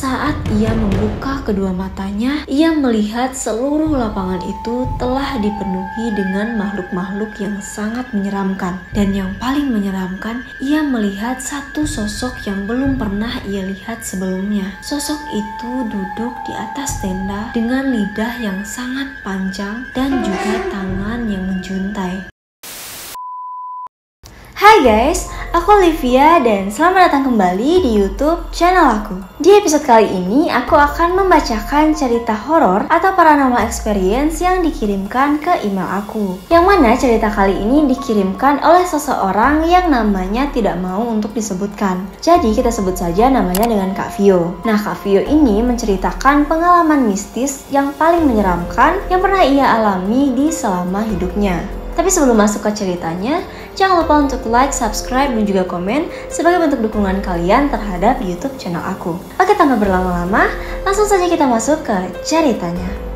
Saat ia membuka kedua matanya, ia melihat seluruh lapangan itu telah dipenuhi dengan makhluk-makhluk yang sangat menyeramkan. Dan yang paling menyeramkan, ia melihat satu sosok yang belum pernah ia lihat sebelumnya. Sosok itu duduk di atas tenda dengan lidah yang sangat panjang dan juga tangan yang menjuntai. Hai guys, aku Olivia dan selamat datang kembali di YouTube channel aku. Di episode kali ini aku akan membacakan cerita horor atau paranormal experience yang dikirimkan ke email aku. Yang mana cerita kali ini dikirimkan oleh seseorang yang namanya tidak mau untuk disebutkan. Jadi kita sebut saja namanya dengan Kak Vio. Nah, Kak Vio ini menceritakan pengalaman mistis yang paling menyeramkan yang pernah ia alami di selama hidupnya. Tapi sebelum masuk ke ceritanya, jangan lupa untuk like, subscribe, dan juga komen sebagai bentuk dukungan kalian terhadap YouTube channel aku. Oke, tanpa berlama-lama, langsung saja kita masuk ke ceritanya.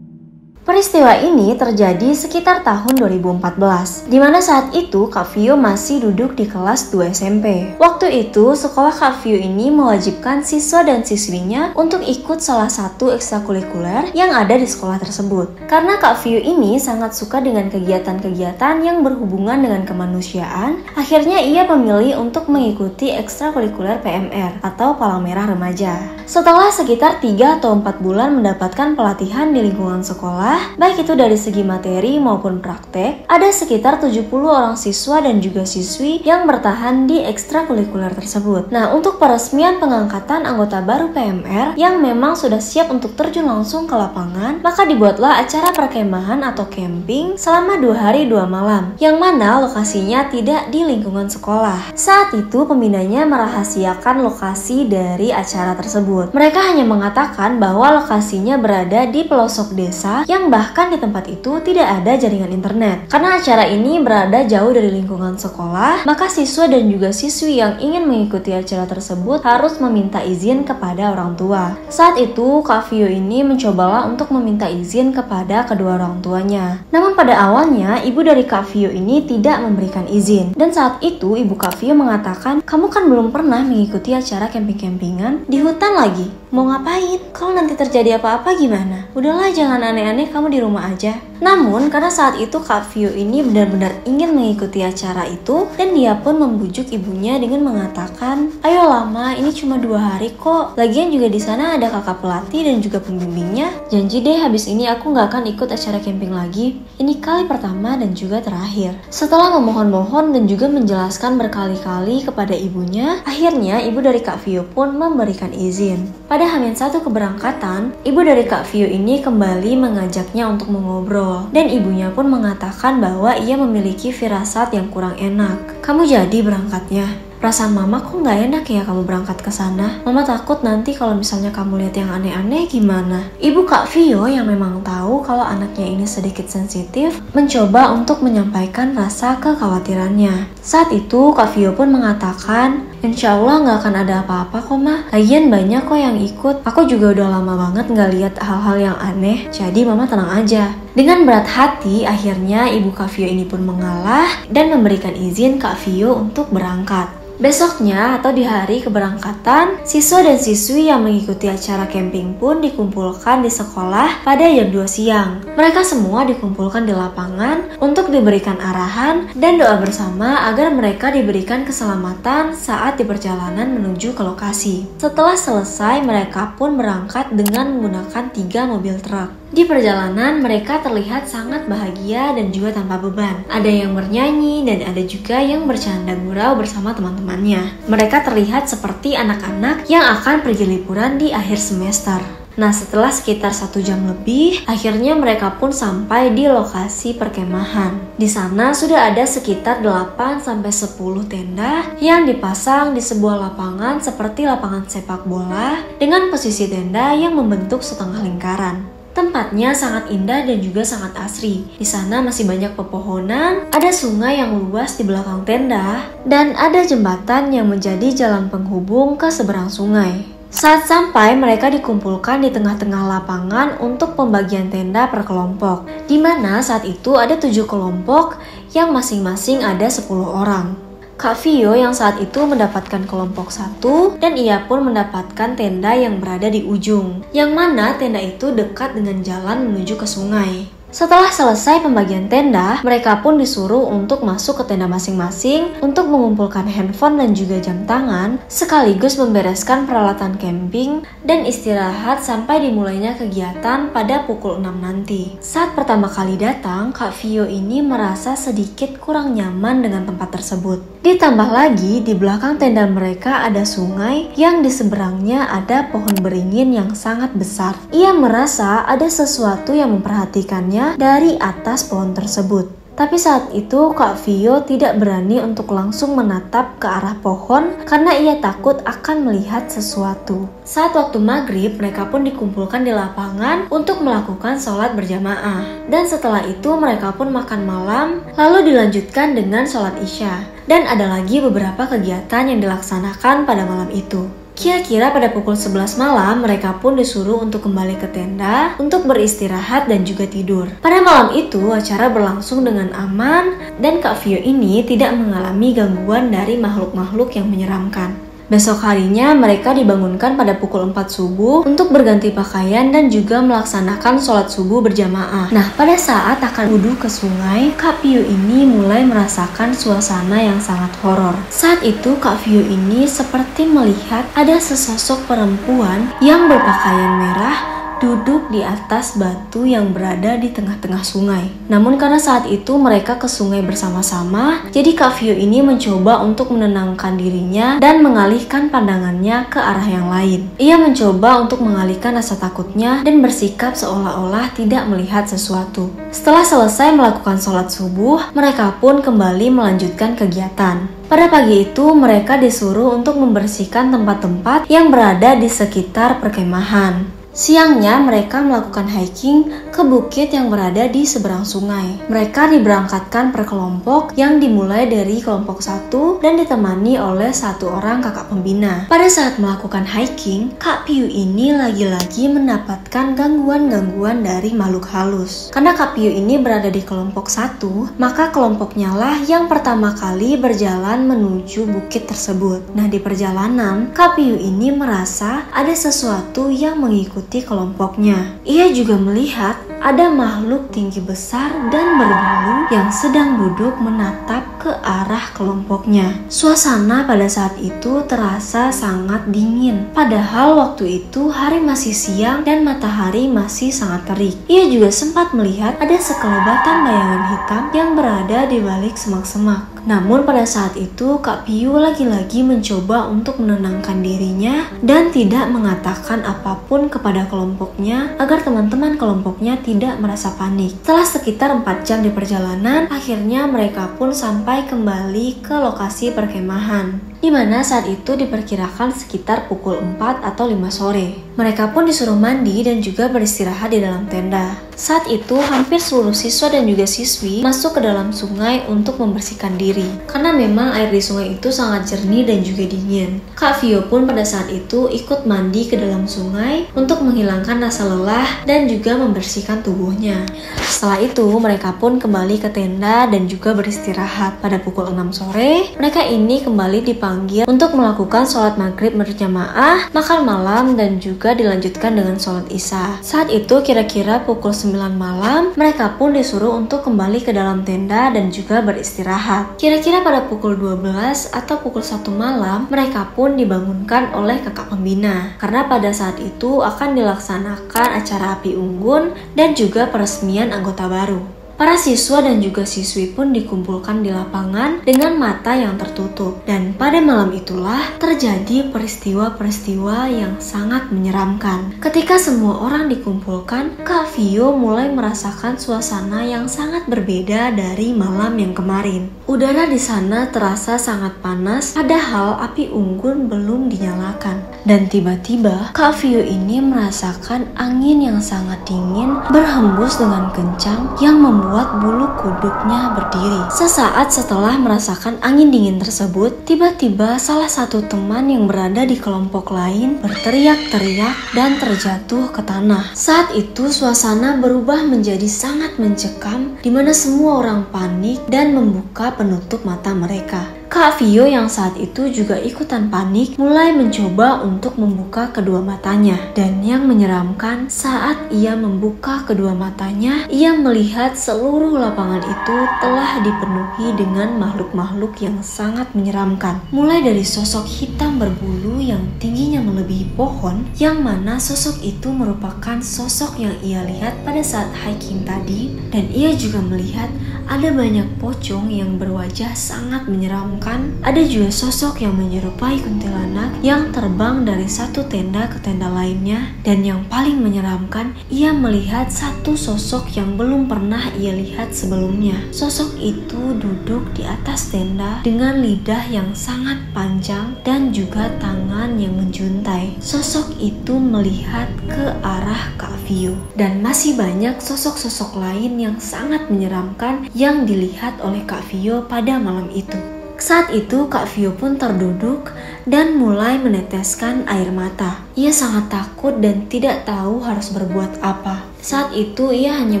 Peristiwa ini terjadi sekitar tahun 2014, di mana saat itu Kak Vio masih duduk di kelas 2 SMP. Waktu itu, sekolah Kak Vio ini mewajibkan siswa dan siswinya untuk ikut salah satu ekstrakurikuler yang ada di sekolah tersebut. Karena Kak Vio ini sangat suka dengan kegiatan-kegiatan yang berhubungan dengan kemanusiaan, akhirnya ia memilih untuk mengikuti ekstrakurikuler PMR atau Palang Merah Remaja. Setelah sekitar 3 atau 4 bulan mendapatkan pelatihan di lingkungan sekolah, baik itu dari segi materi maupun praktek, ada sekitar 70 orang siswa dan juga siswi yang bertahan di ekstrakurikuler tersebut. Nah, untuk peresmian pengangkatan anggota baru PMR yang memang sudah siap untuk terjun langsung ke lapangan, maka dibuatlah acara perkemahan atau camping selama 2 hari 2 malam, yang mana lokasinya tidak di lingkungan sekolah. Saat itu pembinanya merahasiakan lokasi dari acara tersebut. Mereka hanya mengatakan bahwa lokasinya berada di pelosok desa yang bahkan di tempat itu tidak ada jaringan internet. Karena acara ini berada jauh dari lingkungan sekolah, maka siswa dan juga siswi yang ingin mengikuti acara tersebut harus meminta izin kepada orang tua. Saat itu, Kak Vio ini mencobalah untuk meminta izin kepada kedua orang tuanya. Namun pada awalnya, ibu dari Kak Vio ini tidak memberikan izin. Dan saat itu, ibu Kak Vio mengatakan, "Kamu kan belum pernah mengikuti acara camping-campingan di hutan lagi. Mau ngapain? Kalau nanti terjadi apa-apa gimana? Udahlah, jangan aneh-aneh, kamu di rumah aja." Namun karena saat itu Kak Vio ini benar-benar ingin mengikuti acara itu, dan dia pun membujuk ibunya dengan mengatakan, "Ayo Lama, ini cuma 2 hari kok. Lagian juga di sana ada kakak pelatih dan juga pembimbingnya. Janji deh habis ini aku nggak akan ikut acara camping lagi. Ini kali pertama dan juga terakhir." Setelah memohon-mohon dan juga menjelaskan berkali-kali kepada ibunya, akhirnya ibu dari Kak Vio pun memberikan izin. Pada H-1 keberangkatan, ibu dari Kak Vio ini kembali mengajaknya untuk mengobrol. Dan ibunya pun mengatakan bahwa ia memiliki firasat yang kurang enak. "Kamu jadi berangkatnya? Perasaan mama kok nggak enak ya kamu berangkat ke sana. Mama takut nanti kalau misalnya kamu lihat yang aneh-aneh gimana?" Ibu Kak Vio yang memang tahu kalau anaknya ini sedikit sensitif, mencoba untuk menyampaikan rasa kekhawatirannya. Saat itu Kak Vio pun mengatakan, "Insya Allah nggak akan ada apa-apa kok mah. Lagian banyak kok yang ikut. Aku juga udah lama banget nggak lihat hal-hal yang aneh. Jadi mama tenang aja." Dengan berat hati, akhirnya ibu Kak Vio ini pun mengalah dan memberikan izin Kak Vio untuk berangkat. Besoknya atau di hari keberangkatan, siswa dan siswi yang mengikuti acara camping pun dikumpulkan di sekolah pada jam 2 siang. Mereka semua dikumpulkan di lapangan untuk diberikan arahan dan doa bersama agar mereka diberikan keselamatan saat di perjalanan menuju ke lokasi. Setelah selesai, mereka pun berangkat dengan menggunakan 3 mobil truk. Di perjalanan, mereka terlihat sangat bahagia dan juga tanpa beban. Ada yang bernyanyi dan ada juga yang bercanda gurau bersama teman-temannya. Mereka terlihat seperti anak-anak yang akan pergi liburan di akhir semester. Nah, setelah sekitar 1 jam lebih, akhirnya mereka pun sampai di lokasi perkemahan. Di sana sudah ada sekitar 8-10 tenda yang dipasang di sebuah lapangan seperti lapangan sepak bola dengan posisi tenda yang membentuk setengah lingkaran. Tempatnya sangat indah dan juga sangat asri. Di sana masih banyak pepohonan, ada sungai yang luas di belakang tenda, dan ada jembatan yang menjadi jalan penghubung ke seberang sungai. Saat sampai, mereka dikumpulkan di tengah-tengah lapangan untuk pembagian tenda per kelompok, di mana saat itu ada 7 kelompok yang masing-masing ada 10 orang. Kak Vio yang saat itu mendapatkan kelompok 1 dan ia pun mendapatkan tenda yang berada di ujung, yang mana tenda itu dekat dengan jalan menuju ke sungai. Setelah selesai pembagian tenda, mereka pun disuruh untuk masuk ke tenda masing-masing untuk mengumpulkan handphone dan juga jam tangan, sekaligus membereskan peralatan camping dan istirahat sampai dimulainya kegiatan pada pukul 6 nanti. Saat pertama kali datang, Kak Vio ini merasa sedikit kurang nyaman dengan tempat tersebut. Ditambah lagi, di belakang tenda mereka ada sungai yang di seberangnya ada pohon beringin yang sangat besar. Ia merasa ada sesuatu yang memperhatikannya dari atas pohon tersebut. Tapi saat itu Kak Vio tidak berani untuk langsung menatap ke arah pohon karena ia takut akan melihat sesuatu. Saat waktu maghrib, mereka pun dikumpulkan di lapangan untuk melakukan sholat berjamaah. Dan setelah itu mereka pun makan malam, lalu dilanjutkan dengan sholat isya. Dan ada lagi beberapa kegiatan yang dilaksanakan pada malam itu. Kira-kira pada pukul 11 malam, mereka pun disuruh untuk kembali ke tenda untuk beristirahat dan juga tidur. Pada malam itu, acara berlangsung dengan aman dan Kak Vio ini tidak mengalami gangguan dari makhluk-makhluk yang menyeramkan. Besok harinya mereka dibangunkan pada pukul 4 subuh untuk berganti pakaian dan juga melaksanakan sholat subuh berjamaah. Nah, pada saat akan wudhu ke sungai, Kak Vio ini mulai merasakan suasana yang sangat horor. Saat itu Kak Vio ini seperti melihat ada sesosok perempuan yang berpakaian merah duduk di atas batu yang berada di tengah-tengah sungai. Namun karena saat itu mereka ke sungai bersama-sama, jadi Kak Vio ini mencoba untuk menenangkan dirinya dan mengalihkan pandangannya ke arah yang lain. Ia mencoba untuk mengalihkan rasa takutnya dan bersikap seolah-olah tidak melihat sesuatu. Setelah selesai melakukan sholat subuh, mereka pun kembali melanjutkan kegiatan. Pada pagi itu, mereka disuruh untuk membersihkan tempat-tempat yang berada di sekitar perkemahan. Siangnya mereka melakukan hiking ke bukit yang berada di seberang sungai. Mereka diberangkatkan per kelompok yang dimulai dari kelompok 1 dan ditemani oleh 1 orang kakak pembina. Pada saat melakukan hiking, Kak Vio ini lagi-lagi mendapatkan gangguan-gangguan dari makhluk halus. Karena Kak Vio ini berada di kelompok 1, maka kelompoknya lah yang pertama kali berjalan menuju bukit tersebut. Nah, di perjalanan, Kak Vio ini merasa ada sesuatu yang mengikuti kelompoknya. Ia juga melihat ada makhluk tinggi besar dan berbulu yang sedang duduk menatap ke arah kelompoknya. Suasana pada saat itu terasa sangat dingin. Padahal waktu itu hari masih siang dan matahari masih sangat terik. Ia juga sempat melihat ada sekelebatan bayangan hitam yang berada di balik semak-semak. Namun pada saat itu Kak Vio lagi-lagi mencoba untuk menenangkan dirinya dan tidak mengatakan apapun kepada kelompoknya agar teman-teman kelompoknya tidak merasa panik. Setelah sekitar 4 jam di perjalanan, akhirnya mereka pun sampai kembali ke lokasi perkemahan, di mana saat itu diperkirakan sekitar pukul 4 atau 5 sore. Mereka pun disuruh mandi dan juga beristirahat di dalam tenda. Saat itu hampir seluruh siswa dan juga siswi masuk ke dalam sungai untuk membersihkan diri, karena memang air di sungai itu sangat jernih dan juga dingin. Kak Vio pun pada saat itu ikut mandi ke dalam sungai untuk menghilangkan rasa lelah dan juga membersihkan tubuhnya. Setelah itu mereka pun kembali ke tenda dan juga beristirahat. Pada pukul 6 sore, mereka ini kembali dipanggil untuk melakukan sholat maghrib berjamaah, makan malam dan juga dilanjutkan dengan sholat isya. Saat itu kira-kira pukul 9 malam, mereka pun disuruh untuk kembali ke dalam tenda dan juga beristirahat. Kira-kira pada pukul 12 atau pukul 1 malam, mereka pun dibangunkan oleh kakak pembina. Karena pada saat itu akan dilaksanakan acara api unggun dan juga peresmian anggota baru. Para siswa dan juga siswi pun dikumpulkan di lapangan dengan mata yang tertutup. Dan pada malam itulah terjadi peristiwa-peristiwa yang sangat menyeramkan. Ketika semua orang dikumpulkan, Kak Vio mulai merasakan suasana yang sangat berbeda dari malam yang kemarin. Udara di sana terasa sangat panas, padahal api unggun belum dinyalakan. Dan tiba-tiba, Kak Vio ini merasakan angin yang sangat dingin berhembus dengan kencang yang membuat membuat bulu kuduknya berdiri. Sesaat setelah merasakan angin dingin tersebut, tiba-tiba salah satu teman yang berada di kelompok lain berteriak-teriak dan terjatuh ke tanah. Saat itu suasana berubah menjadi sangat mencekam, di mana semua orang panik dan membuka penutup mata mereka. Kak Vio yang saat itu juga ikutan panik mulai mencoba untuk membuka kedua matanya. Dan yang menyeramkan, saat ia membuka kedua matanya, ia melihat seluruh lapangan itu telah dipenuhi dengan makhluk-makhluk yang sangat menyeramkan. Mulai dari sosok hitam berbulu yang tingginya melebihi pohon, yang mana sosok itu merupakan sosok yang ia lihat pada saat hiking tadi. Dan ia juga melihat ada banyak pocong yang berwajah sangat menyeramkan. Ada juga sosok yang menyerupai kuntilanak yang terbang dari satu tenda ke tenda lainnya. Dan yang paling menyeramkan, ia melihat satu sosok yang belum pernah ia lihat sebelumnya. Sosok itu duduk di atas tenda dengan lidah yang sangat panjang dan juga tangan yang menjuntai. Sosok itu melihat ke arah Kak Vio. Dan masih banyak sosok-sosok lain yang sangat menyeramkan yang dilihat oleh Kak Vio pada malam itu. Saat itu Kak Vio pun terduduk dan mulai meneteskan air mata. Ia sangat takut dan tidak tahu harus berbuat apa. Saat itu ia hanya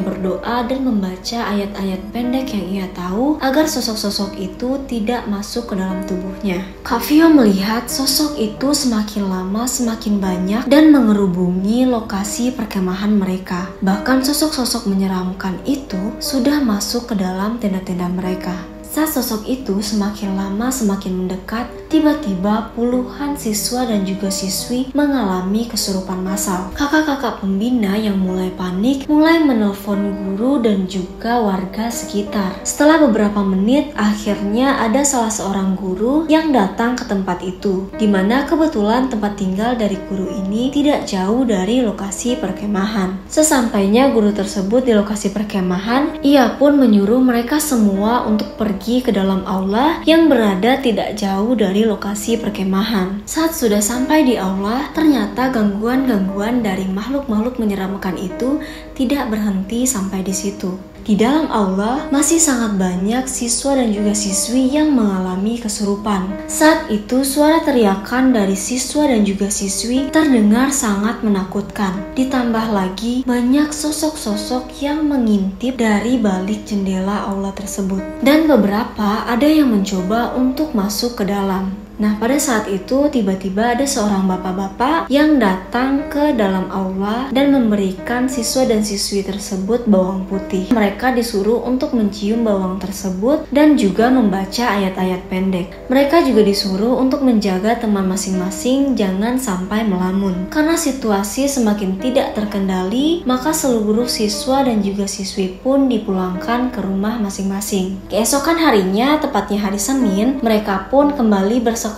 berdoa dan membaca ayat-ayat pendek yang ia tahu agar sosok-sosok itu tidak masuk ke dalam tubuhnya. Kak Vio melihat sosok itu semakin lama semakin banyak dan mengerubungi lokasi perkemahan mereka. Bahkan sosok-sosok menyeramkan itu sudah masuk ke dalam tenda-tenda mereka. Saat sosok itu semakin lama semakin mendekat, tiba-tiba puluhan siswa dan juga siswi mengalami kesurupan massal. Kakak-kakak pembina yang mulai panik mulai menelpon guru dan juga warga sekitar. Setelah beberapa menit, akhirnya ada salah seorang guru yang datang ke tempat itu, di mana kebetulan tempat tinggal dari guru ini tidak jauh dari lokasi perkemahan. Sesampainya guru tersebut di lokasi perkemahan, ia pun menyuruh mereka semua untuk pergi ke dalam aula yang berada tidak jauh dari lokasi perkemahan. Saat sudah sampai di aula, ternyata gangguan-gangguan dari makhluk-makhluk menyeramkan itu tidak berhenti sampai di situ. Di dalam aula masih sangat banyak siswa dan juga siswi yang mengalami kesurupan. Saat itu suara teriakan dari siswa dan juga siswi terdengar sangat menakutkan. Ditambah lagi banyak sosok-sosok yang mengintip dari balik jendela aula tersebut. Dan beberapa ada yang mencoba untuk masuk ke dalam. Nah, pada saat itu tiba-tiba ada seorang bapak-bapak yang datang ke dalam aula dan memberikan siswa dan siswi tersebut bawang putih. Mereka disuruh untuk mencium bawang tersebut dan juga membaca ayat-ayat pendek. Mereka juga disuruh untuk menjaga teman masing-masing jangan sampai melamun. Karena situasi semakin tidak terkendali, maka seluruh siswa dan juga siswi pun dipulangkan ke rumah masing-masing. Keesokan harinya, tepatnya hari Senin, mereka pun kembali bersekolah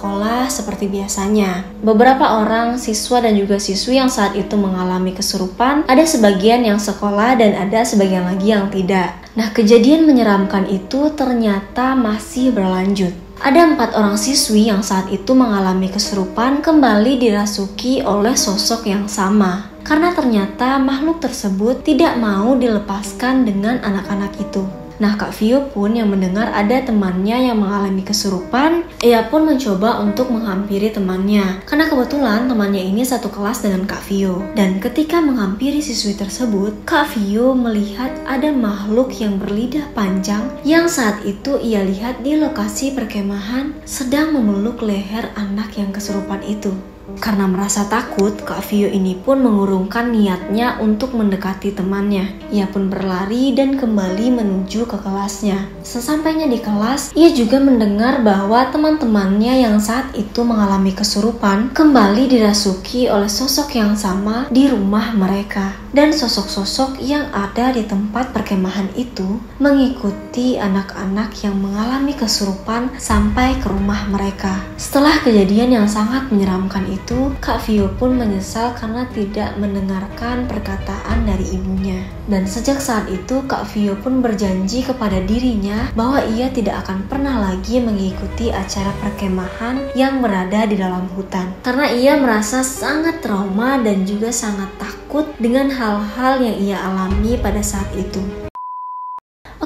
seperti biasanya. Beberapa orang siswa dan juga siswi yang saat itu mengalami kesurupan, ada sebagian yang sekolah dan ada sebagian lagi yang tidak. Nah, kejadian menyeramkan itu ternyata masih berlanjut. Ada 4 orang siswi yang saat itu mengalami kesurupan kembali dirasuki oleh sosok yang sama. Karena ternyata makhluk tersebut tidak mau dilepaskan dengan anak-anak itu. Nah, Kak Vio pun yang mendengar ada temannya yang mengalami kesurupan, ia pun mencoba untuk menghampiri temannya. Karena kebetulan temannya ini satu kelas dengan Kak Vio. Dan ketika menghampiri siswi tersebut, Kak Vio melihat ada makhluk yang berlidah panjang yang saat itu ia lihat di lokasi perkemahan sedang memeluk leher anak yang kesurupan itu. Karena merasa takut, Kak Vio ini pun mengurungkan niatnya untuk mendekati temannya. Ia pun berlari dan kembali menuju ke kelasnya. Sesampainya di kelas, ia juga mendengar bahwa teman-temannya yang saat itu mengalami kesurupan kembali dirasuki oleh sosok yang sama di rumah mereka. Dan sosok-sosok yang ada di tempat perkemahan itu mengikuti anak-anak yang mengalami kesurupan sampai ke rumah mereka. Setelah kejadian yang sangat menyeramkan itu, Kak Vio pun menyesal karena tidak mendengarkan perkataan dari ibunya. Dan sejak saat itu, Kak Vio pun berjanji kepada dirinya bahwa ia tidak akan pernah lagi mengikuti acara perkemahan yang berada di dalam hutan. Karena ia merasa sangat trauma dan juga sangat takut dengan hal-hal yang ia alami pada saat itu.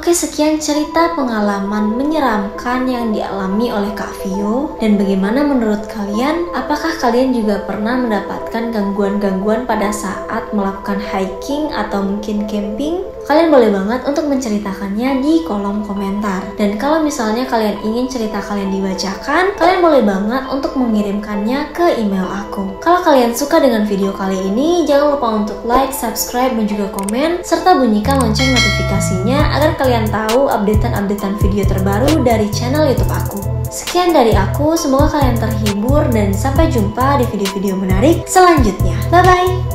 Oke, sekian cerita pengalaman menyeramkan yang dialami oleh Kak Vio. Dan bagaimana menurut kalian? Apakah kalian juga pernah mendapatkan gangguan-gangguan pada saat melakukan hiking atau mungkin camping? Kalian boleh banget untuk menceritakannya di kolom komentar. Dan kalau misalnya kalian ingin cerita kalian dibacakan, kalian boleh banget untuk mengirimkannya ke email aku. Kalau kalian suka dengan video kali ini, jangan lupa untuk like, subscribe, dan juga komen, serta bunyikan lonceng notifikasinya agar kalian tahu updatean-updatean video terbaru dari channel YouTube aku. Sekian dari aku, semoga kalian terhibur dan sampai jumpa di video-video menarik selanjutnya. Bye-bye!